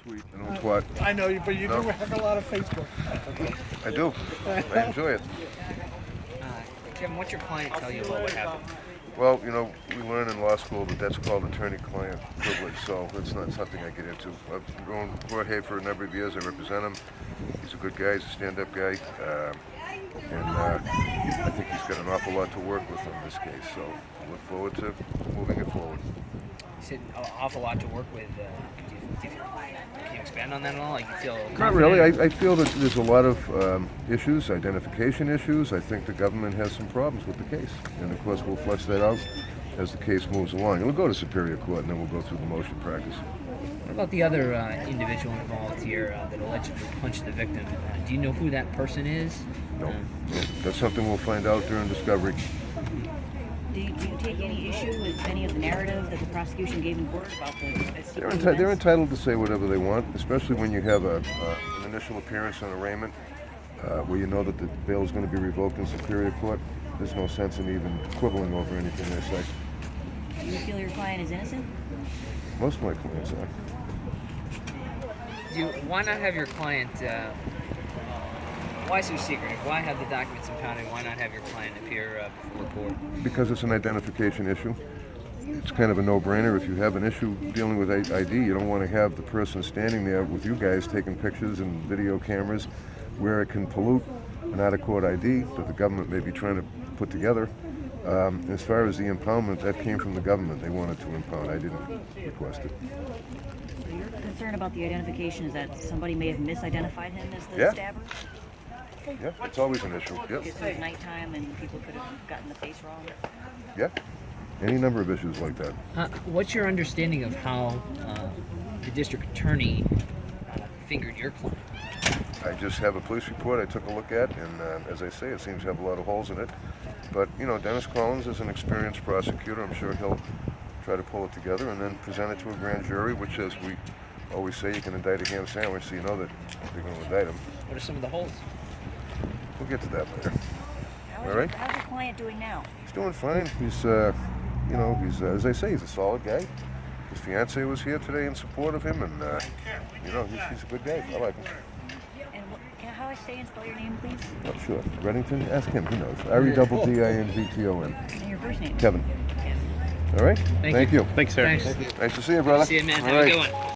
tweet, I don't twat. I know you, but you No. do have a lot of Facebook. I do. I enjoy it. Kevin, what's your client tell you about what happened? Well, you know, we learn in law school that that's called attorney-client privilege, so it's not something I get into. I've known Jorge for a number of years. I represent him. He's a good guy. He's a stand-up guy. I think he's got an awful lot to work with in this case, so I look forward to moving it forward. You said an awful lot to work with. Can you expand on that at all? Like, you feel Not really. I feel that there's a lot of issues, identification issues. I think the government has some problems with the case. And of course, we'll flesh that out as the case moves along. It'll go to Superior Court, and then we'll go through the motion practice. What about the other individual involved here that allegedly punched the victim? Do you know who that person is? No. That's something we'll find out during discovery. Do you take any issue with any of the narrative that the prosecution gave in court about the They're entitled to say whatever they want, especially when you have an initial appearance on arraignment where you know that the bail is going to be revoked in Superior Court. There's no sense in even quibbling over anything they say. Do you feel your client is innocent? Most of my clients are. Why not have your client? Why so secretive? Why have the documents impounded? Why not have your client appear before court? Because it's an identification issue. It's kind of a no-brainer. If you have an issue dealing with ID, you don't want to have the person standing there with you guys taking pictures and video cameras where it can pollute an out-of-court ID that the government may be trying to put together. As far as the impoundment, that came from the government. They wanted to impound. I didn't request it. So your concern about the identification is that somebody may have misidentified him as the stabber? Yeah, it's always an issue. Yep. Because it was nighttime and people could have gotten the face wrong? Yeah. Any number of issues like that. What's your understanding of how the district attorney fingered your client? I just have a police report I took a look at, and as I say, it seems to have a lot of holes in it. But, you know, Dennis Collins is an experienced prosecutor. I'm sure he'll try to pull it together and then present it to a grand jury, which, as we always say, you can indict a ham sandwich, so you know that they're going to indict him. What are some of the holes? We'll get to that later. All right? How's your client doing now? He's doing fine. He's, you know, he's, as I say, he's a solid guy. His fiance was here today in support of him, and, you know, he's a good guy. I like him. How I say and spell your name, please? Oh, sure. Reddington? Ask him. He knows. Reddington. And your first name? Kevin. Kevin. All right? Thank you. Thanks, sir. Thanks. Nice to see you, brother. See you, man. All Have a right. good one.